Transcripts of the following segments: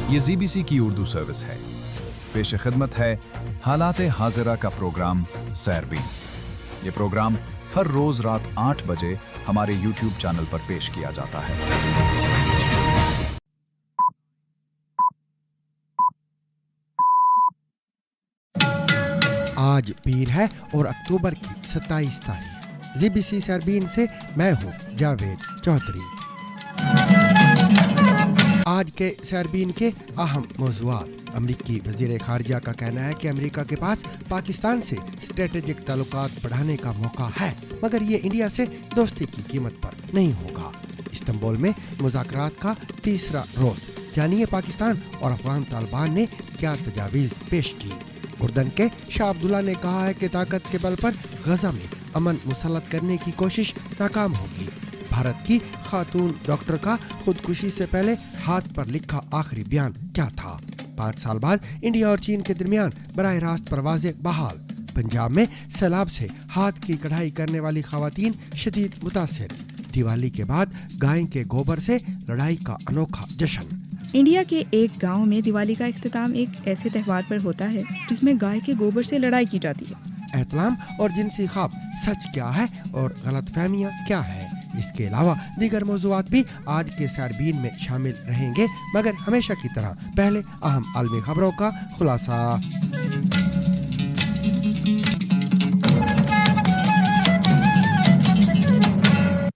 یہ ZBC کی Urdu service ہے۔ پیش خدمت ہے حالات حاضرہ کا پروگرام سیربین۔ یہ پروگرام ہر روز رات 8 بجے ہمارے YouTube چینل پر پیش کیا جاتا ہے۔ آج پیر ہے اور اکتوبر کی 27 تاریخ۔ ZBC سیربین سے میں ہوں جاوید چودھری۔ آج کے سیربین کے اہم موضوعات۔ امریکی وزیر خارجہ کا کہنا ہے کہ امریکہ کے پاس پاکستان سے اسٹریٹجک تعلقات بڑھانے کا موقع ہے، مگر یہ انڈیا سے دوستی کی قیمت پر نہیں ہوگا۔ استنبول میں مذاکرات کا تیسرا روز۔ جانیے پاکستان اور افغان طالبان نے کیا تجاویز پیش کی۔ اردن کے شاہ عبداللہ نے کہا ہے کہ طاقت کے بل پر غزہ میں امن مسلط کرنے کی کوشش ناکام ہوگی۔ بھارت کی خاتون ڈاکٹر کا خودکشی سے پہلے ہاتھ پر لکھا آخری بیان کیا تھا؟ 5 سال بعد انڈیا اور چین کے درمیان براہ راست پروازیں بحال۔ پنجاب میں سیلاب سے ہاتھ کی کڑھائی کرنے والی خواتین شدید متاثر۔ دیوالی کے بعد گائے کے گوبر سے لڑائی کا انوکھا جشن۔ انڈیا کے ایک گاؤں میں دیوالی کا اختتام ایک ایسے تہوار پر ہوتا ہے جس میں گائے کے گوبر سے لڑائی کی جاتی ہے۔ احتلام اور جنسی خواب سچ کیا ہے اور غلط فہمیاں کیا ہیں؟ اس کے علاوہ دیگر موضوعات بھی آج کے سیربین میں شامل رہیں گے، مگر ہمیشہ کی طرح پہلے اہم عالمی خبروں کا خلاصہ۔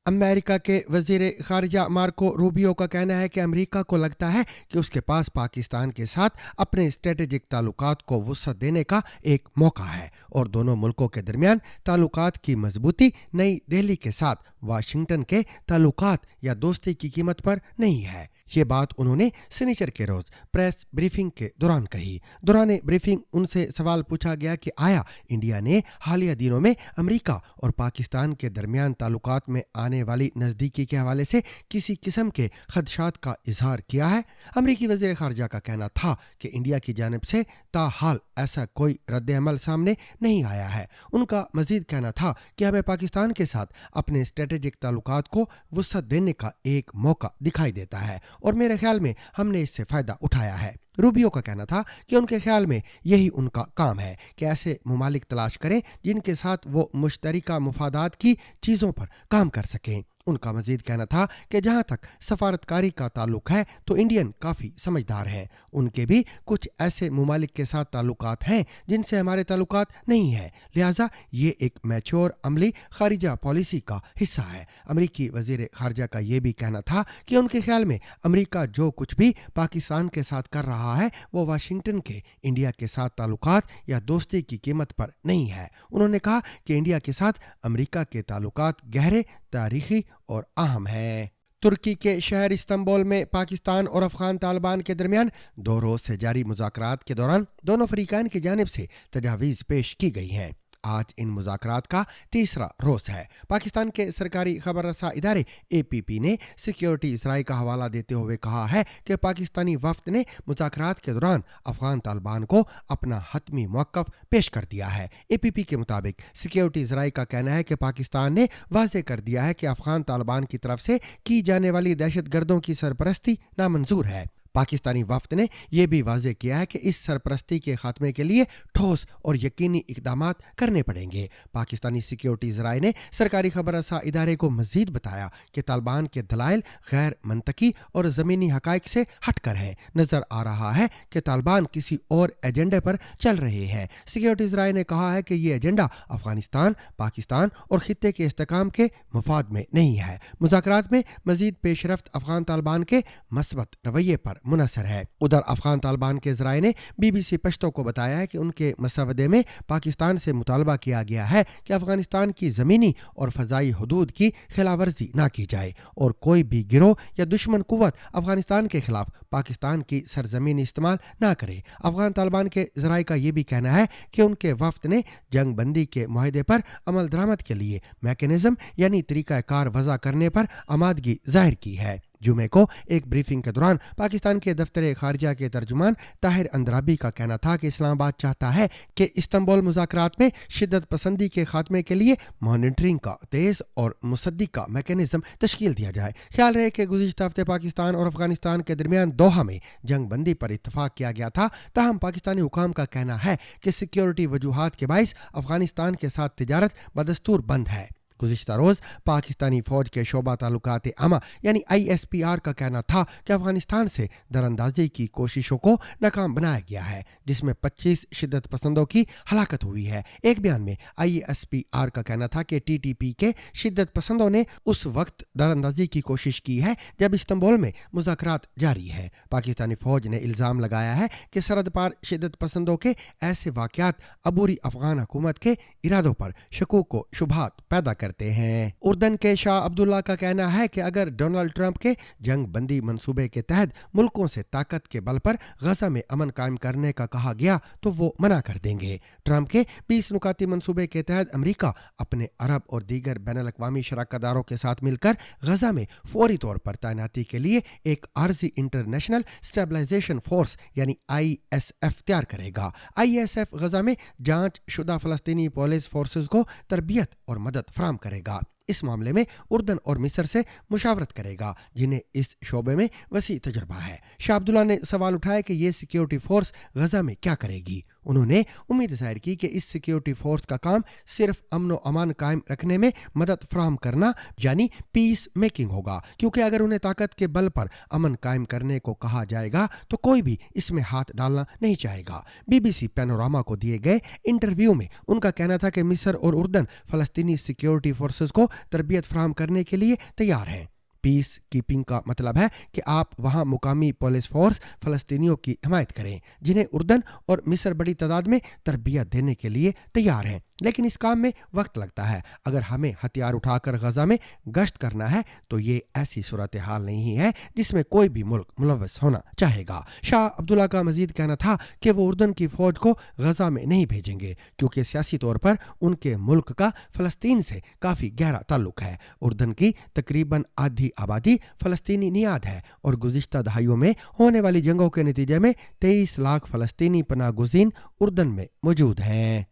امریکہ کے وزیر خارجہ مارکو روبیو کا کہنا ہے کہ امریکہ کو لگتا ہے کہ اس کے پاس پاکستان کے ساتھ اپنے اسٹریٹجک تعلقات کو وسعت دینے کا ایک موقع ہے اور دونوں ملکوں کے درمیان تعلقات کی مضبوطی نئی دہلی کے ساتھ واشنگٹن کے تعلقات یا دوستی کی قیمت پر نہیں ہے۔ یہ بات انہوں نے سنیچر کے روز پریس بریفنگ کے دوران کہی۔ دوران بریفنگ ان سے سوال پوچھا گیا کہ آیا انڈیا نے حالیہ دنوں میں امریکہ اور پاکستان کے درمیان تعلقات میں آنے والی نزدیکی کے حوالے سے کسی قسم کے خدشات کا اظہار کیا ہے؟ امریکی وزیر خارجہ کا کہنا تھا کہ انڈیا کی جانب سے تاحال ایسا کوئی رد عمل سامنے نہیں آیا ہے۔ ان کا مزید کہنا تھا کہ ہمیں پاکستان کے ساتھ اپنے اسٹریٹجک تعلقات کو وسعت دینے کا ایک موقع دکھائی دیتا ہے اور میرے خیال میں ہم نے اس سے فائدہ اٹھایا ہے۔ روبیو کا کہنا تھا کہ ان کے خیال میں یہی ان کا کام ہے کہ ایسے ممالک تلاش کریں جن کے ساتھ وہ مشترکہ مفادات کی چیزوں پر کام کر سکیں۔ ان کا مزید کہنا تھا کہ جہاں تک سفارتکاری کا تعلق ہے تو انڈین کافی سمجھدار ہیں۔ ان کے بھی کچھ ایسے ممالک کے ساتھ تعلقات ہیں جن سے ہمارے تعلقات نہیں ہیں، لہٰذا یہ ایک میچور عملی خارجہ پالیسی کا حصہ ہے۔ امریکی وزیر خارجہ کا یہ بھی کہنا تھا کہ ان کے خیال میں امریکہ جو کچھ بھی پاکستان کے ساتھ کر رہا ہے وہ واشنگٹن کے انڈیا کے ساتھ تعلقات یا دوستی کی قیمت پر نہیں ہے۔ انہوں نے کہا کہ انڈیا کے ساتھ امریکہ کے تعلقات گہرے، تاریخی اور اہم ہیں۔ ترکی کے شہر استنبول میں پاکستان اور افغان طالبان کے درمیان 2 روز سے جاری مذاکرات کے دوران دونوں فریقین کی جانب سے تجاویز پیش کی گئی ہیں۔ آج ان مذاکرات کا تیسرا روز ہے۔ پاکستان کے سرکاری خبر رساں ادارے APP نے سیکیورٹی ذرائع کا حوالہ دیتے ہوئے کہا ہے کہ پاکستانی وفد نے مذاکرات کے دوران افغان طالبان کو اپنا حتمی موقف پیش کر دیا ہے۔ APP کے مطابق سیکیورٹی ذرائع کا کہنا ہے کہ پاکستان نے واضح کر دیا ہے کہ افغان طالبان کی طرف سے کی جانے والی دہشت گردوں کی سرپرستی نامنظور ہے۔ پاکستانی وفد نے یہ بھی واضح کیا ہے کہ اس سرپرستی کے خاتمے کے لیے ٹھوس اور یقینی اقدامات کرنے پڑیں گے۔ پاکستانی سیکیورٹی ذرائع نے سرکاری خبر رساں ادارے کو مزید بتایا کہ طالبان کے دلائل غیر منطقی اور زمینی حقائق سے ہٹ کر ہیں۔ نظر آ رہا ہے کہ طالبان کسی اور ایجنڈے پر چل رہے ہیں۔ سیکیورٹی ذرائع نے کہا ہے کہ یہ ایجنڈا افغانستان، پاکستان اور خطے کے استحکام کے مفاد میں نہیں ہے۔ مذاکرات میں مزید پیش رفت افغان طالبان کے مثبت رویے پر منحصر ہے۔ ادھر افغان طالبان کے ذرائع نے BBC پشتو کو بتایا ہے کہ ان کے مسودے میں پاکستان سے مطالبہ کیا گیا ہے کہ افغانستان کی زمینی اور فضائی حدود کی خلاف ورزی نہ کی جائے اور کوئی بھی گروہ یا دشمن قوت افغانستان کے خلاف پاکستان کی سرزمین استعمال نہ کرے۔ افغان طالبان کے ذرائع کا یہ بھی کہنا ہے کہ ان کے وفد نے جنگ بندی کے معاہدے پر عمل درآمد کے لیے میکانزم یعنی طریقہ کار وضع کرنے پر آمادگی ظاہر کی ہے۔ जुमे को एक ब्रीफिंग के दौरान पाकिस्तान के दफ्तर खारजा के तर्जुमान ताहिर अंद्राबी का कहना था कि इस्लामाबाद चाहता है कि इस्तांबुल मुज़ाकरात में शिद्दत पसंदी के खात्मे के लिए मॉनिटरिंग का तेज़ और मुसद्दी का मैकेनिज्म तश्कील दिया जाए। ख्याल रहे कि गुज़िश्ता हफ्ते पाकिस्तान और अफगानिस्तान के दरमियान दोहा में जंग बंदी पर इत्तफाक किया गया था, ताहम पाकिस्तानी हुकाम का कहना है कि सिक्योरिटी वजूहात के बाइस अफगानिस्तान के साथ तिजारत बदस्तूर बंद है। गुज़िश्ता रोज़ पाकिस्तानी फ़ौज के शोबा ताल्लुकात आमा यानी ISPR का कहना था कि अफगानिस्तान से दरअंदाजी की कोशिशों को नाकाम बनाया गया है, जिसमें 25 शिद्दत पसंदों की हलाकत हुई है। एक बयान में ISPR का कहना था कि TTP के शिद्दत पसंदों ने उस वक्त दरअंदाजी की कोशिश की है जब इस्तांबुल में मुज़ाकरात जारी है। पाकिस्तानी फ़ौज ने इल्ज़ाम लगाया है कि सरहद पार शिद्दत पसंदों के ऐसे वाक़यात अबूरी अफगान हुकूमत के इरादों पर शकूक व शुबहात पैदा करते हैं। उर्दन के शाह अब्दुल्ला का कहना है कि अगर डोनाल्ड ट्रंप के जंग बंदी मंसूबे के तहत मुल्कों से ताकत के बल पर गजा में अमन कायम करने का कहा गया तो वो मना कर देंगे। ट्रंप के 20 नुकाती मंसूबे के तहत अमेरिका अपने अरब और दीगर बैनुल-अक़वामी शराकतदारों के साथ मिलकर गजा में फौरी तौर पर तैनाती के लिए एक आर्जी इंटरनेशनल स्टेबलाइजेशन फोर्स यानी ISF तैयार करेगा। ISF गजा में जांच शुदा फ़लस्तीनी पुलिस फोर्सेस को तरबियत और मदद फराहम करेगा। इस मामले में उर्दन और मिस्र से मुशावरत करेगा, जिन्हें इस शोबे में वसी तजर्बा है। शाह अब्दुल्ला ने सवाल उठाया कि ये सिक्योरिटी फोर्स गजा में क्या करेगी। उन्होंने उम्मीद जाहिर की कि इस सिक्योरिटी फोर्स का काम सिर्फ अमन व अमान कायम रखने में मदद फराहम करना यानी पीस मेकिंग होगा, क्योंकि अगर उन्हें ताकत के बल पर अमन कायम करने को कहा जाएगा तो कोई भी इसमें हाथ डालना नहीं चाहेगा। BBC पैनोरामा को दिए गए इंटरव्यू में उनका कहना था कि मिस्र और उर्दन फ़लस्तीनी सिक्योरिटी फोर्सेस को तरबियत फराहम करने के लिए तैयार हैं। पीस कीपिंग का मतलब है कि आप वहां मुकामी पुलिस फोर्स फ़लस्तीनियों की हिमायत करें, जिन्हें उर्दन और मिस्र बड़ी तादाद में तरबियत देने के लिए तैयार हैं। लेकिन इस काम में वक्त लगता है। अगर हमें हथियार उठाकर गजा में गश्त करना है तो ये ऐसी सूरत हाल नहीं है जिसमें कोई भी मुल्क मुलव्वस होना चाहेगा। शाह अब्दुल्ला का मजीद कहना था कि वो उर्दन की फ़ौज को गजा में नहीं भेजेंगे, क्योंकि सियासी तौर पर उनके मुल्क का फ़लस्तीन से काफ़ी गहरा ताल्लुक है। उर्दन की तकरीबन आधी आबादी फ़लस्तीनी नियाद है और गुज़िश्ता दहाइयों में होने वाली जंगों के नतीजे में 23 लाख फ़लस्तीनी पनाह गुज़ीन उर्दन में मौजूद हैं।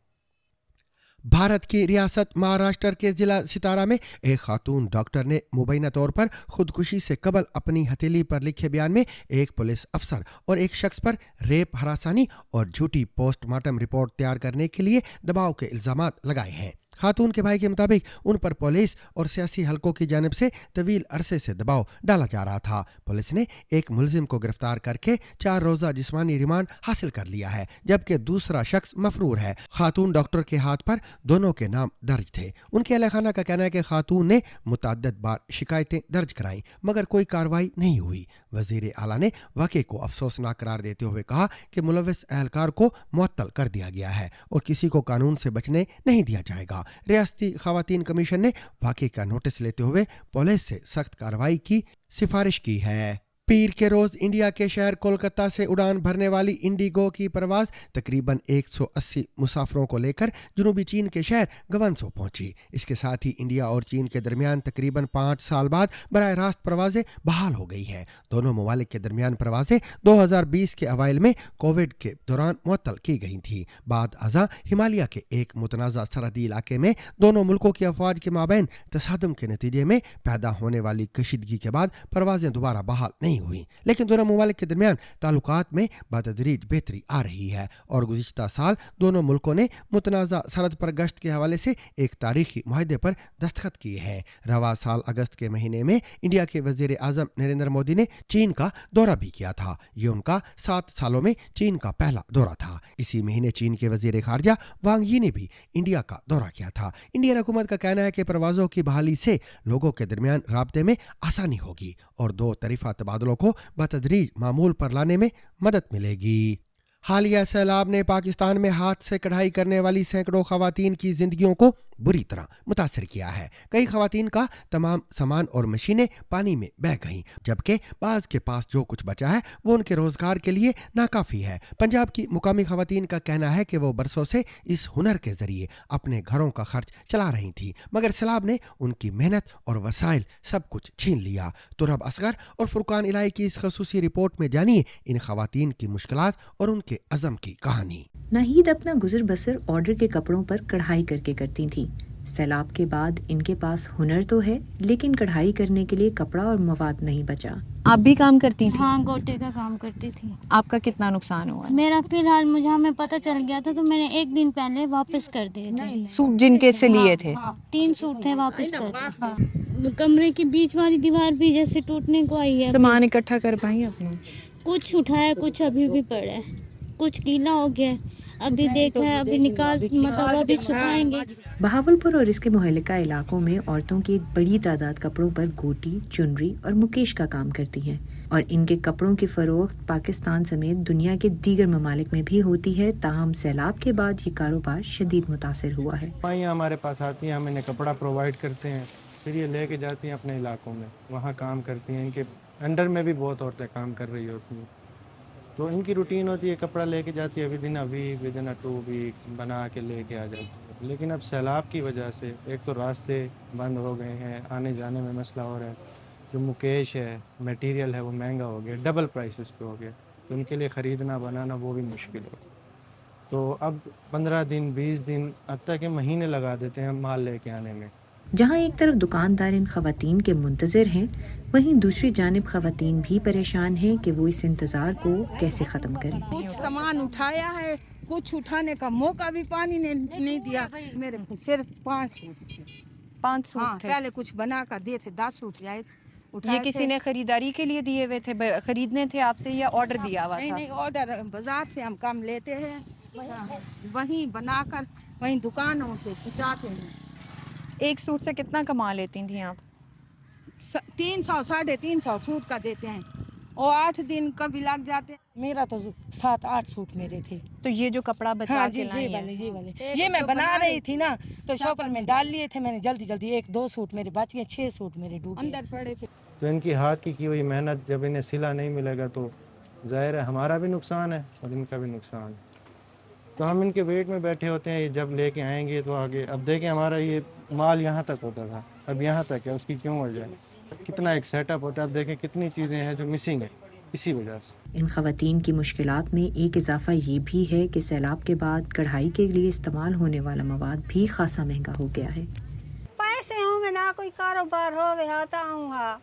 भारत की रियासत महाराष्ट्र के ज़िला सितारा में एक खातून डॉक्टर ने मुबैना तौर पर खुदकुशी से कबल अपनी हथेली पर लिखे बयान में एक पुलिस अफसर और एक शख्स पर रेप, हरासानी और झूठी पोस्टमार्टम रिपोर्ट तैयार करने के लिए दबाव के इल्ज़ामात लगाए हैं। खातून के भाई के मुताबिक उन पर पुलिस और सियासी हलकों की जानिब से तवील अरसे से दबाव डाला जा रहा था। पुलिस ने एक मुलजिम को गिरफ्तार करके 4 रोज़ा जिस्मानी रिमांड हासिल कर लिया है, जबकि दूसरा शख्स मफरूर है। खातून डॉक्टर के हाथ पर दोनों के नाम दर्ज थे। उनके अहले खाना का कहना है कि खातून ने मुतअद्दिद बार शिकायतें दर्ज कराईं, मगर कोई कार्रवाई नहीं हुई। वज़ीर आला ने वाक़े को अफसोसनाक करार देते हुए कहा कि मुलव्वस एहलकार को मुअत्तल कर दिया गया है और किसी को कानून से बचने नहीं दिया जाएगा। रियासती खवातीन कमीशन ने वाक़े का नोटिस लेते हुए पुलिस से सख्त कार्रवाई की सिफारिश की है। पीर के रोज़ इंडिया के शहर कोलकाता से उड़ान भरने वाली इंडिगो की परवाज़ तकरीबन 180 मुसाफिरों को लेकर जनूबी चीन के शहर गवंसो पहुंची। इसके साथ ही इंडिया और चीन के दरमियान तकरीबन 5 साल बाद बराह रास्त परवाज़ें बहाल हो गई हैं। दोनों ममालिक के दरमियान परवाज़ें 2020 के अवाइल में कोविड के दौरान मुअत्तल की गई थी। बाद अज़ां हिमालय के एक मुतनाज़ा सरहदी इलाके में दोनों मुल्कों की अफवाज के माबैन तसादुम के नतीजे में पैदा होने वाली कशीदगी के बाद परवाज़ें दोबारा बहाल नहीं हुई, लेकिन दोनों ममालिक के दरमियान ताल्लुकात में बतदरीज बेहतरी आ रही है और गुज़िश्ता साल दोनों मुल्कों ने मुतनाज़ा सरहद पर गश्त के हवाले से एक तारीखी मुआहदे पर दस्तखत किए हैं। रवा साल अगस्त के महीने में इंडिया के वज़ीर आज़म नरेंद्र मोदी ने चीन का दौरा भी किया था। ये उनका 7 सालों में चीन का पहला दौरा था। इसी महीने चीन के वज़ीर खारजा वांग यी ने भी इंडिया का दौरा किया था। इंडियन हुकूमत का कहना है कि परवाज़ों की बहाली से लोगों के दरमियान राब्ते में आसानी होगी और दो तरफ़ा तबादलों को बतदरीज मामूल पर लाने में मदद मिलेगी। हालिया सैलाब ने पाकिस्तान में हाथ से कढ़ाई करने वाली सैकड़ों खवातीन की जिंदगियों को बुरी तरह मुतासर किया है। कई खवातीन का तमाम सामान और मशीनें पानी में बह गईं, जबकि बाज़ के पास जो कुछ बचा है वो उनके रोजगार के लिए नाकाफी है। पंजाब की मुकामी खवातीन का कहना है कि वो बरसों से इस हुनर के जरिए अपने घरों का खर्च चला रही थी, मगर सैलाब ने उनकी मेहनत और वसाइल सब कुछ छीन लिया। तुरब असगर और फुरकान इलाही की इस खसूसी रिपोर्ट में जानिए इन खवातीन की मुश्किलात और उनके अज़म की कहानी। नाहीद अपना गुजर बसर ऑर्डर के कपड़ों पर कढ़ाई करके करती थीं। सैलाब के बाद इनके पास हुनर तो है, लेकिन कढ़ाई करने के लिए कपड़ा और मवाद नहीं बचा। आप भी काम करती थी? हाँ, गोटे का काम करती थी। आपका कितना नुकसान हुआ? मेरा फिलहाल मुझे हमें पता चल गया था तो मैंने एक दिन पहले वापस कर दिए थे। सूट जिनके से लिए थे? 3 सूट थे, वापस कर दिए। कमरे की बीच वाली दीवार भी जैसे टूटने को आई है। सामान इकट्ठा कर पाई अपना? कुछ उठाया, कुछ अभी भी पड़ा है, कुछ गीला हो गया, अभी देखा है, अभी निकाल मतलब अभी सुखाएंगे। बहावलपुर और इसके मुहल्लिका इलाकों में औरतों की एक बड़ी तादाद कपड़ों पर गोटी, चुनरी और मुकेश का काम करती हैं, और इनके कपड़ों की फरोख्त पाकिस्तान समेत दुनिया के दीगर ममालिक में भी होती है। ताहम सैलाब के बाद ये कारोबार शदीद मुतासिर हुआ है। यहाँ हमारे पास आती हैं, हम इन्हें कपड़ा प्रोवाइड करते हैं, फिर ये लेके जाती हैं अपने इलाकों में, वहाँ काम करती हैं। इनके अंडर में भी बहुत औरतें काम कर रही होती हैं, तो इनकी रूटीन होती है, कपड़ा लेके जाती है, within a week, within a 2 week बना के लेके आ जाती है। लेकिन अब सैलाब की वजह से एक तो रास्ते बंद हो गए हैं, आने जाने में मसला हो रहा है, जो मुकेश है, मटेरियल है, वो महंगा हो गया, डबल प्राइसेस पे हो गया, तो उनके लिए ख़रीदना बनाना वो भी मुश्किल हो। तो अब 15 दिन 20 दिन हत्ता के महीने लगा देते हैं माल लेके आने में। जहाँ एक तरफ दुकानदार इन खवातीन के मुंतज़िर हैं, वहीं दूसरी जानिब खवातीन भी परेशान हैं कि वो इस इंतज़ार को कैसे ख़त्म करें। कुछ सामान उठाया है, कुछ उठाने का मौका भी पानी ने नहीं दिया। मेरे सिर्फ 5 सूट थे। 5 सूट हाँ, थे? पहले कुछ बना कर दिए थे, 10 सूट जाए ये किसी ने खरीदारी के लिए दिए हुए थे, खरीदने थे आपसे या ऑर्डर दिया हुआ था? नहीं, ऑर्डर बाजार से हम कम लेते हैं, वहीं बनाकर वहीं दुकानों से पहुँचाते हैं। एक सूट से कितना कमा लेती थी आप? 300 350 सूट का देते हैं, और 8 दिन का भी लग जाते हैं। मेरा तो 7-8 सूट मेरे थे। तो ये जो कपड़ा बचा हाँ के जी, लाई ये हैं? वाले ये मैं बना रही थी ना, तो शॉपर में डाल लिए थे मैंने जल्दी जल्दी। 1-2 सूट मेरे बच गए, 6 सूट मेरे डूबे अंदर पड़े थे। तो इनकी हाथ की हुई मेहनत, जब इन्हें सिला नहीं मिलेगा तो ज़ाहिर है हमारा भी नुकसान है और इनका भी नुकसान है। तो हम इनके वेट में बैठे होते हैं, ये जब लेके आएंगे तो आगे। अब देखें, हमारा ये माल यहाँ तक होता था, अब यहाँ तक है, उसकी क्यों वजह है? कितना एक सेटअप होता है, अब देखें कितनी चीज़ें हैं जो मिसिंग है इसी वजह से। इन खवातीन की मुश्किलात में एक इजाफा ये भी है कि सैलाब के बाद कढ़ाई के लिए इस्तेमाल होने वाला मवाद भी खासा महंगा हो गया है। पैसे हूँ मैं ना, कोई कारोबार हो गया आता हूँ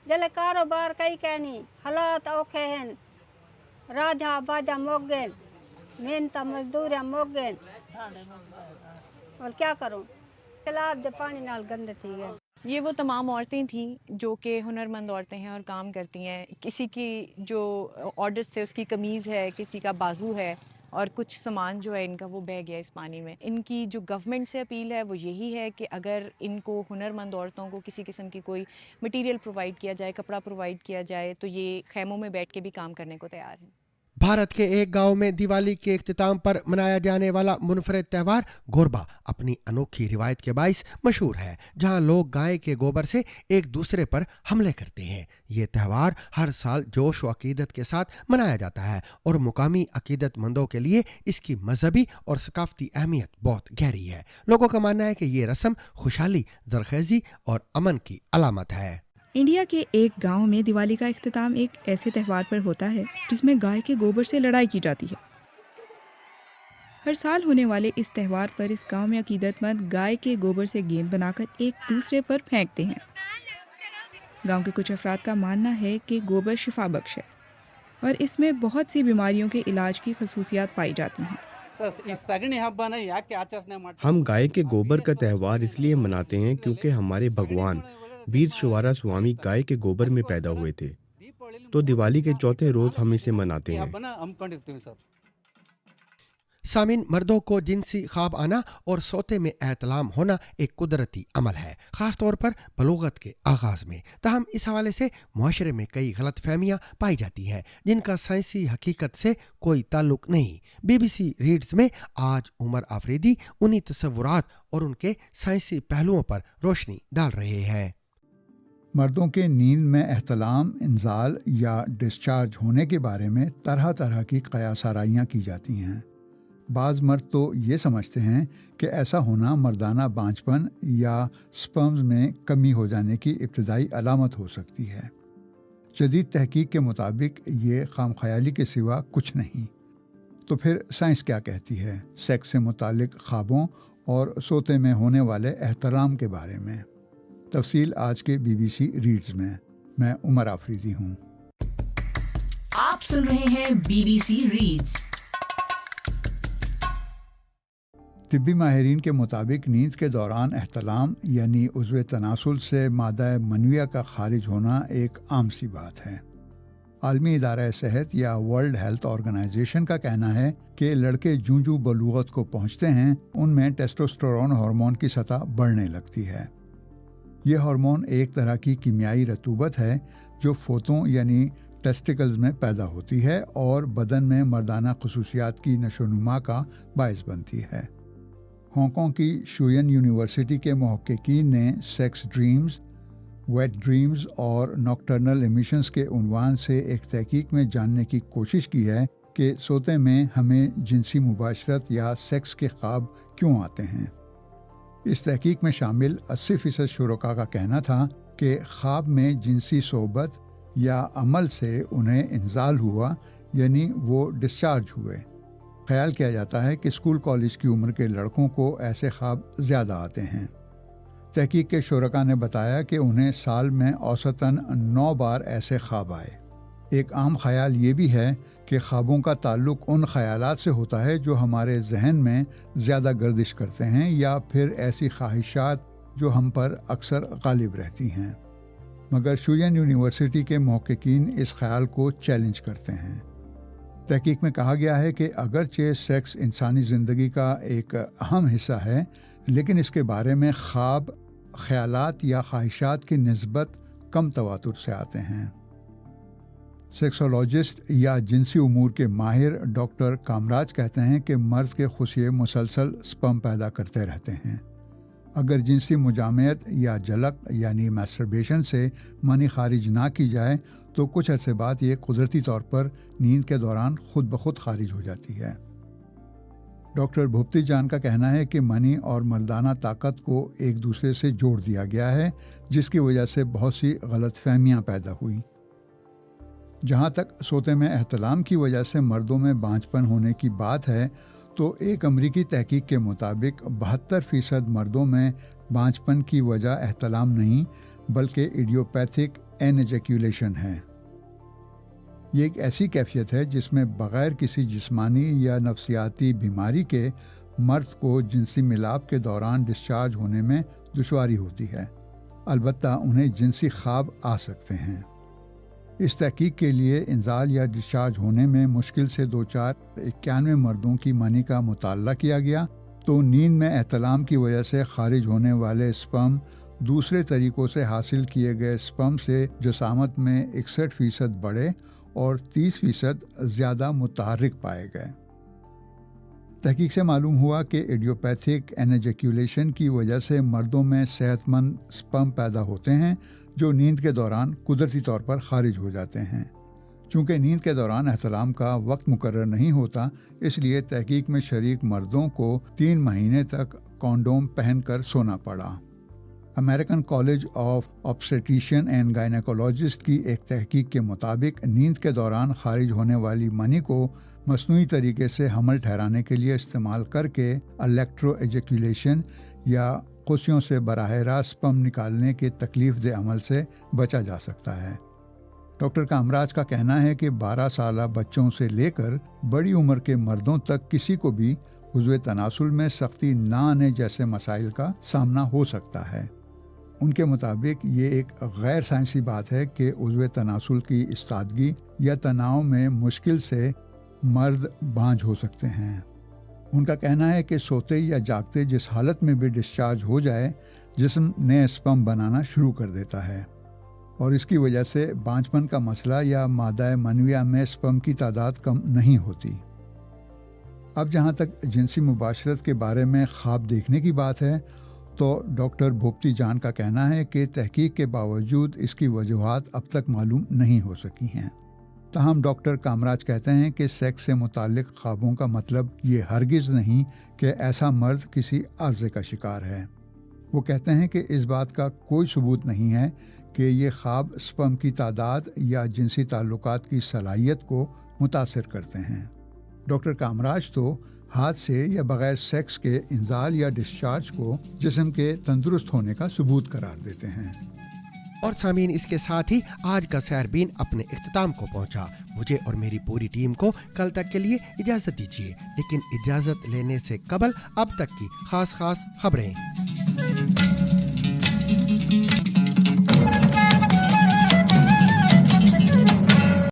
जले कारोबार कई कहनी हालात औखे हैं, राजा बाजा मोगेन मेहनत मजदूर मोगेन, और क्या करूँ, तालाब जब पानी नाल गंदे थी गए। ये वो तमाम औरतें थीं जो कि हुनरमंद औरतें हैं और काम करती हैं। किसी की जो ऑर्डर्स थे उसकी कमीज़ है, किसी का बाजू है, और कुछ सामान जो है इनका वो बह गया इस पानी में। इनकी जो गवर्नमेंट से अपील है वो यही है कि अगर इनको हुनरमंद औरतों को किसी किस्म की कोई मटेरियल प्रोवाइड किया जाए, कपड़ा प्रोवाइड किया जाए, तो ये खैमों में बैठ के भी काम करने को तैयार हैं। भारत के एक गांव में दिवाली के इख्तिताम पर मनाया जाने वाला मुनफरद त्योहार गोरबा अपनी अनोखी रिवायत के बाइस मशहूर है, जहां लोग गाय के गोबर से एक दूसरे पर हमले करते हैं। ये त्यौहार हर साल जोश व अकीदत के साथ मनाया जाता है और मुकामी अकीदतमंदों के लिए इसकी मजहबी और सकाफती अहमियत बहुत गहरी है। लोगों का मानना है कि ये रस्म खुशहाली, जरखेजी और अमन की अलामत है। इंडिया के एक गांव में दिवाली का इख्तिताम एक ऐसे त्यौहार पर होता है जिसमें गाय के गोबर से लड़ाई की जाती है। हर साल होने वाले इस त्यौहार पर इस गांव में अकीदतमंद गाय के गोबर से गेंद बनाकर एक दूसरे पर फेंकते हैं। गांव के कुछ अफराद का मानना है कि गोबर शिफा बख्श है और इसमें बहुत सी बीमारियों के इलाज की खसूसियात पाई जाती हैं। हम गाय के गोबर का त्यौहार इसलिए मनाते हैं क्योंकि हमारे भगवान वीर शुवारा स्वामी गाय के गोबर में पैदा हुए थे, तो दिवाली के चौथे रोज हम इसे मनाते हैं। सामिन मर्दों को जिनसी ख्वाब आना और सोते में एहतलाम होना एक कुदरती अमल है, ख़ास तौर पर बलूगत के आगाज़ में। ताहम इस हवाले से मुआशरे में कई गलत फहमियाँ पाई जाती हैं जिनका साइंसी हकीकत से कोई ताल्लुक नहीं। BBC रीड्स में आज उमर आफरीदी उन्हीं तसव्वुरात और उनके साइंसी पहलुओं पर रोशनी डाल रहे हैं। मर्दों के नींद में एहतलाम, इंजाल या डिस्चार्ज होने के बारे में तरह तरह की क़यासाराइयाँ की जाती हैं। बाज़ मर्द तो ये समझते हैं कि ऐसा होना मर्दाना बांझपन या स्पर्म्स में कमी हो जाने की इब्तदाई अलामत हो सकती है। जदीद तहकीक के मुताबिक ये खामख्याली के सिवा कुछ नहीं। तो फिर साइंस क्या कहती है सेक्स से मुतालिक ख्वाबों और सोते में होने वाले एहतराम के बारे में? तफसील आज के BBC रीड्स में। मैं उमर आफरीदी हूँ। आप सुन रहे हैं BBC रीड्स। तिब्बी माहिरीन के मुताबिक नींद के दौरान एहतलाम यानी उज़्व तनासुल से मादा मनविया का खारिज होना एक आम सी बात है। आलमी इदारा सेहत या वर्ल्ड हेल्थ ऑर्गेनाइजेशन का कहना है कि लड़के जूं जूं बलूगत को पहुंचते हैं उनमें टेस्टोस्टेरोन हार्मोन की सतह बढ़ने लगती है। यह हार्मोन एक तरह की कीमियाई रतूबत है जो फोतों यानी टेस्टिकल्स में पैदा होती है और बदन में मर्दाना खसूसियात की नशोनुमा का बायस बनती है। हांगकांग की शुयन यूनिवर्सिटी के मुहक्किकीन ने सेक्स ड्रीम्स, वेट ड्रीम्स और नॉकटर्नल एमिशंस के उन्वान से एक तहकीक में जानने की कोशिश की है कि सोते में हमें जिनसी मुबाशरत या सेक्स के ख्वाब क्यों आते हैं। इस तहकीक में शामिल 80% शुरका का कहना था कि ख्वाब में जिनसी सोबत या अमल से उन्हें इंजाल हुआ यानी वो डिस्चार्ज हुए। ख्याल किया जाता है कि स्कूल कॉलेज की उम्र के लड़कों को ऐसे ख्वाब ज़्यादा आते हैं। तहकीक के शुरका ने बताया कि उन्हें साल में औसतन 9 बार ऐसे ख्वाब आए। एक आम ख्याल ये भी है कि ख्वाबों का ताल्लुक उन ख्यालात से होता है जो हमारे जहन में ज़्यादा गर्दिश करते हैं या फिर ऐसी ख्वाहिशात जो हम पर अक्सर गालिब रहती हैं। मगर शुयन यूनिवर्सिटी के मुहक्किकीन इस ख्याल को चैलेंज करते हैं। तहकीक में कहा गया है कि अगरचे सेक्स इंसानी ज़िंदगी का एक अहम हिस्सा है, लेकिन इसके बारे में ख्वाब, ख्यालात या ख्वाहिशात की निस्बत कम तवातुर से आते हैं। सेक्सोलॉजिस्ट या जिनसी उमूर के माहिर डॉक्टर कामराज कहते हैं कि मर्द के खुशिये मुसलसल स्पर्म पैदा करते रहते हैं। अगर जिनसी मुजामयत या जलक यानी मैस्टरबेशन से मनी खारिज ना की जाए तो कुछ अरसे बाद ये कुदरती तौर पर नींद के दौरान खुद ब खुद खारिज हो जाती है। डॉक्टर भुप्ती जान का कहना है कि मनी और मर्दाना ताकत को एक दूसरे से जोड़ दिया गया है, जिसकी वजह से बहुत सी गलतफहमियां पैदा हुई। जहां तक सोते में एहतलाम की वजह से मर्दों में बांझपन होने की बात है तो एक अमरीकी तहकीक के मुताबिक 72% मर्दों में बांझपन की वजह एहतलाम नहीं बल्कि इडियोपैथिक एनएजैक्यूलेशन है। ये एक ऐसी कैफियत है जिसमें बग़ैर किसी जिस्मानी या नफ्सियाती बीमारी के मर्द को जिनसी मिलाप के दौरान डिस्चार्ज होने में दुश्वारी होती है। अलबत्ता उन्हें जिनसी ख्वाब आ सकते हैं। इस तहकीक के लिए इंजाल या डिस्चार्ज होने में मुश्किल से 2-4-91 मर्दों की मनी का मुताला किया गया तो नींद में एहतलाम की वजह से खारिज होने वाले स्पर्म दूसरे तरीक़ों से हासिल किए गए स्पर्म से जसामत में 61% बढ़े और 30% ज़्यादा मुतहर्रिक पाए गए। तहकीक से मालूम हुआ कि इडियोपैथिक एनएजैक्यूलेशन की वजह से मर्दों में सेहतमंद स्पर्म पैदा होते हैं जो नींद के दौरान कुदरती तौर पर खारिज हो जाते हैं। चूँकि नींद के दौरान एहतलाम का वक्त मुकर्रर नहीं होता, इसलिए तहकीक में शरीक मर्दों को 3 महीने तक कॉन्डोम पहनकर सोना पड़ा। American college of obstetrician and gynaecologist की एक तहकीक के मुताबिक नींद के दौरान खारिज होने वाली मनी को मसनूई तरीके से हमल ठहराने के लिए इस्तेमाल करके इलेक्ट्रो एजेक्यूलेशन या खुशियों से बराह रास्त स्पर्म निकालने के तकलीफ दे अमल से बचा जा सकता है। डॉक्टर कामराज का कहना है कि 12 साल बच्चों से लेकर बड़ी उम्र के मर्दों तक किसी को भी उज़्व तनासुल में सख्ती ना आने जैसे मसाइल का सामना हो सकता है। उनके मुताबिक ये एक गैर साइंसी बात है कि उज़्व तनासुल की इस्तादगी या तनाव में मुश्किल से मर्द बांझ हो सकते हैं। ان کا کہنا ہے کہ سوتے یا جاگتے جس حالت میں بھی ڈسچارج ہو جائے جسم نئے سپرم بنانا شروع کر دیتا ہے، اور اس کی وجہ سے بانجپن کا مسئلہ یا مادہ منویہ میں سپرم کی تعداد کم نہیں ہوتی۔ اب جہاں تک جنسی مباشرت کے بارے میں خواب دیکھنے کی بات ہے تو ڈاکٹر بھوپتی جان کا کہنا ہے کہ تحقیق کے باوجود اس کی وجوہات اب تک معلوم نہیں ہو سکی ہیں۔ تاہم ڈاکٹر کامراج کہتے ہیں کہ سیکس سے متعلق خوابوں کا مطلب یہ ہرگز نہیں کہ ایسا مرد کسی عارضے کا شکار ہے۔ وہ کہتے ہیں کہ اس بات کا کوئی ثبوت نہیں ہے کہ یہ خواب سپرم کی تعداد یا جنسی تعلقات کی صلاحیت کو متاثر کرتے ہیں۔ ڈاکٹر کامراج تو ہاتھ سے یا بغیر سیکس کے انزال یا ڈسچارج کو جسم کے تندرست ہونے کا ثبوت قرار دیتے ہیں۔ اور سامعین، اس کے ساتھ ہی آج کا سیربین اپنے اختتام کو پہنچا۔ مجھے اور میری پوری ٹیم کو کل تک کے لیے اجازت دیجیے، لیکن اجازت لینے سے قبل اب تک کی خاص خبریں۔